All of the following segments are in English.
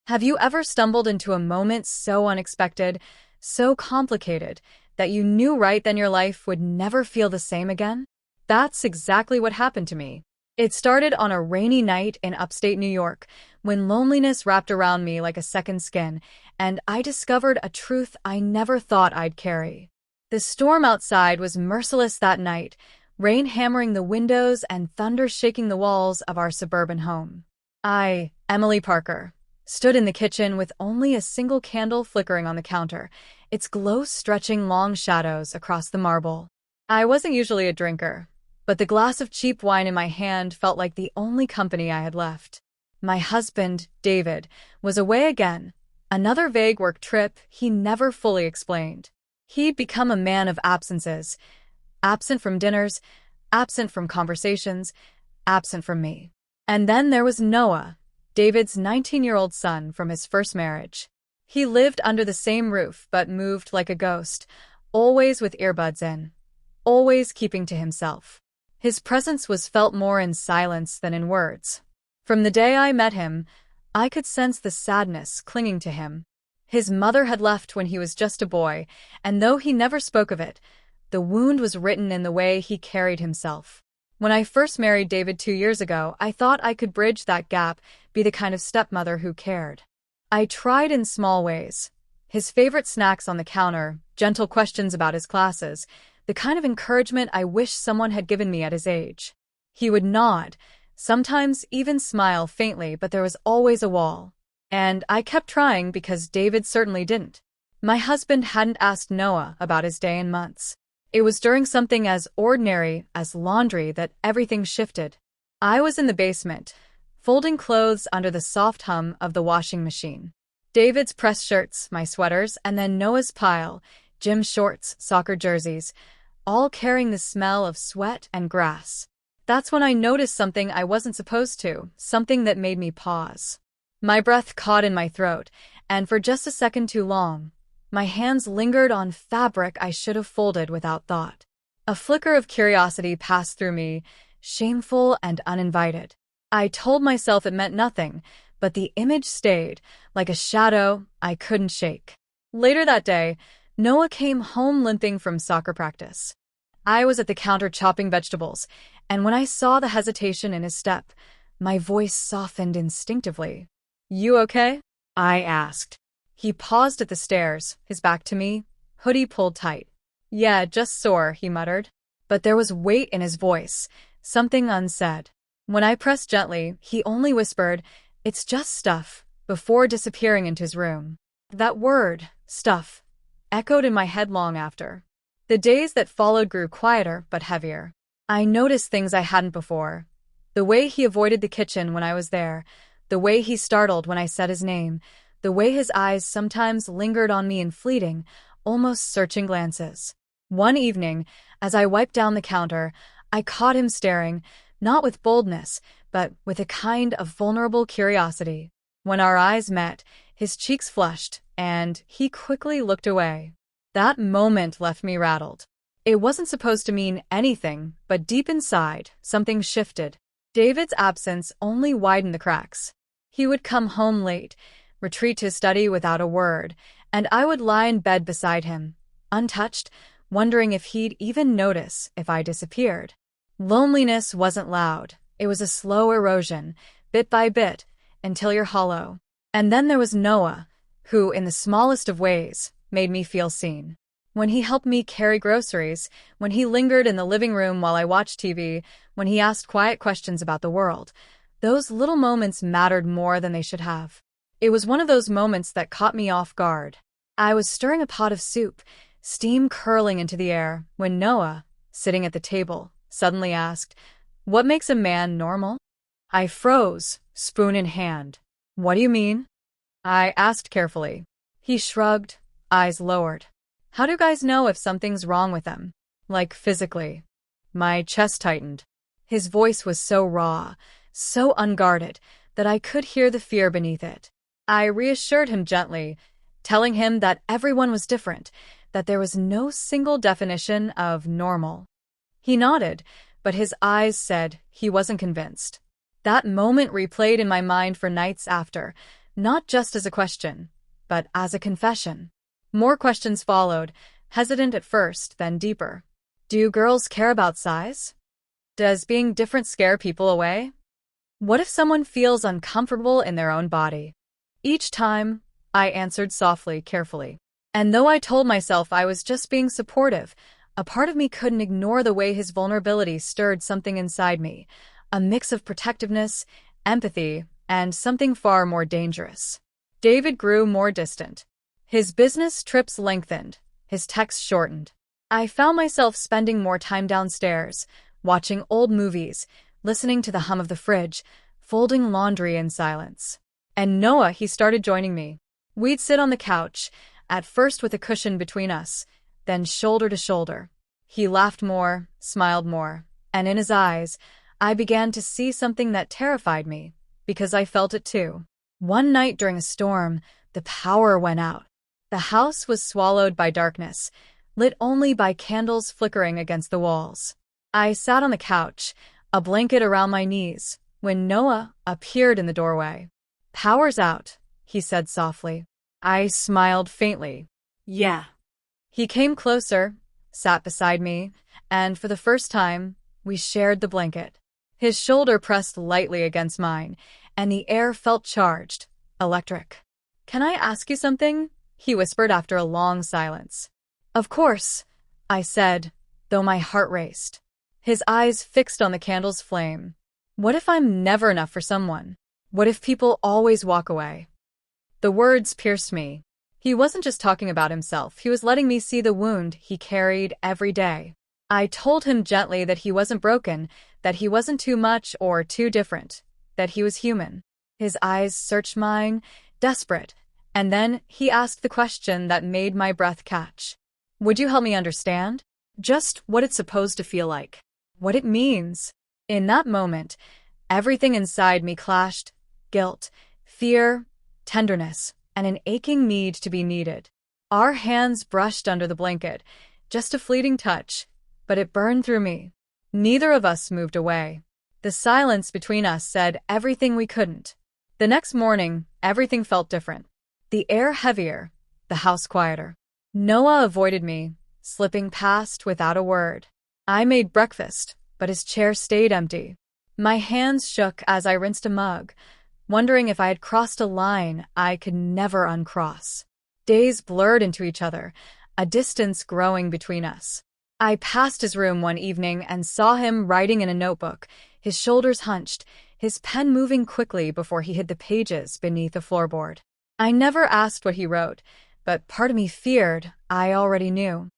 Have you ever stumbled into a moment so unexpected, so complicated, that you knew right then your life would never feel the same again? That's exactly what happened to me. It started on a rainy night in upstate New York, when loneliness wrapped around me like a second skin, and I discovered a truth I never thought I'd carry. The storm outside was merciless that night, rain hammering the windows and thunder shaking the walls of our suburban home. I, Emily Parker, stood in the kitchen with only a single candle flickering on the counter, its glow stretching long shadows across the marble. I wasn't usually a drinker, but the glass of cheap wine in my hand felt like the only company I had left. My husband, David, was away again, another vague work trip he never fully explained. He'd become a man of absences, absent from dinners, absent from conversations, absent from me. And then there was Noah, David's 19-year-old son from his first marriage. He lived under the same roof but moved like a ghost, always with earbuds in, always keeping to himself. His presence was felt more in silence than in words. From the day I met him, I could sense the sadness clinging to him. His mother had left when he was just a boy, and though he never spoke of it, the wound was written in the way he carried himself. When I first married David 2 years ago, I thought I could bridge that gap, be the kind of stepmother who cared. I tried in small ways. His favorite snacks on the counter, gentle questions about his classes, the kind of encouragement I wish someone had given me at his age. He would nod, sometimes even smile faintly, but there was always a wall. And I kept trying because David certainly didn't. My husband hadn't asked Noah about his day in months. It was during something as ordinary as laundry that everything shifted. I was in the basement, folding clothes under the soft hum of the washing machine. David's pressed shirts, my sweaters, and then Noah's pile, gym shorts, soccer jerseys, all carrying the smell of sweat and grass. That's when I noticed something I wasn't supposed to, something that made me pause. My breath caught in my throat, and for just a second too long, my hands lingered on fabric I should have folded without thought. A flicker of curiosity passed through me, shameful and uninvited. I told myself it meant nothing, but the image stayed, like a shadow I couldn't shake. Later that day, Noah came home limping from soccer practice. I was at the counter chopping vegetables, and when I saw the hesitation in his step, my voice softened instinctively. "You okay?" I asked. He paused at the stairs, his back to me, hoodie pulled tight. "Yeah, just sore," he muttered. But there was weight in his voice, something unsaid. When I pressed gently, he only whispered, "It's just stuff," before disappearing into his room. That word, stuff, echoed in my head long after. The days that followed grew quieter but heavier. I noticed things I hadn't before. The way he avoided the kitchen when I was there, the way he startled when I said his name, the way his eyes sometimes lingered on me in fleeting, almost searching glances. One evening, as I wiped down the counter, I caught him staring, not with boldness, but with a kind of vulnerable curiosity. When our eyes met, his cheeks flushed, and he quickly looked away. That moment left me rattled. It wasn't supposed to mean anything, but deep inside, something shifted. David's absence only widened the cracks. He would come home late, retreat to his study without a word, and I would lie in bed beside him, untouched, wondering if he'd even notice if I disappeared. Loneliness wasn't loud. It was a slow erosion, bit by bit, until you're hollow. And then there was Noah, who, in the smallest of ways, made me feel seen. When he helped me carry groceries, when he lingered in the living room while I watched TV, when he asked quiet questions about the world, those little moments mattered more than they should have. It was one of those moments that caught me off guard. I was stirring a pot of soup, steam curling into the air, when Noah, sitting at the table, suddenly asked, "What makes a man normal?" I froze, spoon in hand. "What do you mean?" I asked carefully. He shrugged, eyes lowered. "How do guys know if something's wrong with them? Like physically?" My chest tightened. His voice was so raw, so unguarded, that I could hear the fear beneath it. I reassured him gently, telling him that everyone was different, that there was no single definition of normal. He nodded, but his eyes said he wasn't convinced. That moment replayed in my mind for nights after, not just as a question, but as a confession. More questions followed, hesitant at first, then deeper. Do girls care about size? Does being different scare people away? What if someone feels uncomfortable in their own body? Each time, I answered softly, carefully. And though I told myself I was just being supportive, a part of me couldn't ignore the way his vulnerability stirred something inside me, a mix of protectiveness, empathy, and something far more dangerous. David grew more distant. His business trips lengthened, his texts shortened. I found myself spending more time downstairs, watching old movies, listening to the hum of the fridge, folding laundry in silence. And Noah, he started joining me. We'd sit on the couch, at first with a cushion between us, then shoulder to shoulder. He laughed more, smiled more, and in his eyes, I began to see something that terrified me, because I felt it too. One night during a storm, the power went out. The house was swallowed by darkness, lit only by candles flickering against the walls. I sat on the couch, a blanket around my knees, when Noah appeared in the doorway. "Power's out," he said softly. I smiled faintly. Yeah. He came closer, sat beside me, and for the first time, we shared the blanket. His shoulder pressed lightly against mine, and the air felt charged, electric. "Can I ask you something?" he whispered after a long silence. "Of course," I said, though my heart raced. His eyes fixed on the candle's flame. "What if I'm never enough for someone? What if people always walk away?" The words pierced me. He wasn't just talking about himself, he was letting me see the wound he carried every day. I told him gently that he wasn't broken, that he wasn't too much or too different, that he was human. His eyes searched mine, desperate, and then he asked the question that made my breath catch. "Would you help me understand? Just what it's supposed to feel like. What it means." In that moment, everything inside me clashed: guilt, fear, tenderness, and an aching need to be needed. Our hands brushed under the blanket, just a fleeting touch, but it burned through me. Neither of us moved away. The silence between us said everything we couldn't. The next morning, everything felt different. The air heavier, the house quieter. Noah avoided me, slipping past without a word. I made breakfast, but his chair stayed empty. My hands shook as I rinsed a mug, wondering if I had crossed a line I could never uncross. Days blurred into each other, a distance growing between us. I passed his room one evening and saw him writing in a notebook, his shoulders hunched, his pen moving quickly before he hid the pages beneath the floorboard. I never asked what he wrote, but part of me feared I already knew.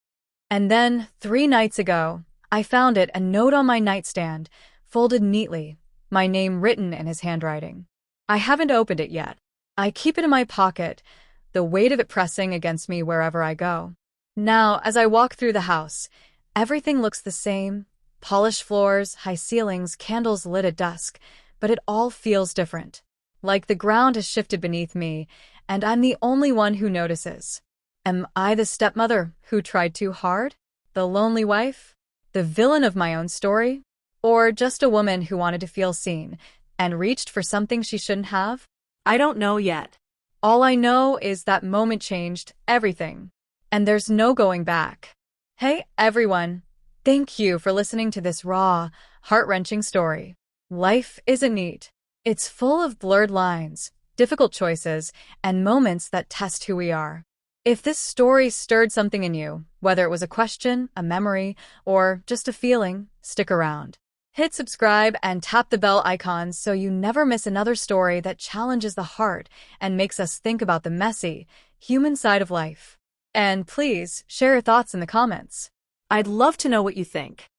And then, 3 nights ago, I found it, a note on my nightstand, folded neatly, my name written in his handwriting. I haven't opened it yet. I keep it in my pocket, the weight of it pressing against me wherever I go. Now, as I walk through the house, everything looks the same: polished floors, high ceilings, candles lit at dusk, but it all feels different. Like the ground has shifted beneath me, and I'm the only one who notices. Am I the stepmother who tried too hard? The lonely wife? The villain of my own story? Or just a woman who wanted to feel seen and reached for something she shouldn't have? I don't know yet. All I know is that moment changed everything, and there's no going back. Hey, everyone. Thank you for listening to this raw, heart-wrenching story. Life isn't neat. It's full of blurred lines, difficult choices, and moments that test who we are. If this story stirred something in you, whether it was a question, a memory, or just a feeling, stick around. Hit subscribe and tap the bell icon so you never miss another story that challenges the heart and makes us think about the messy, human side of life. And please, share your thoughts in the comments. I'd love to know what you think.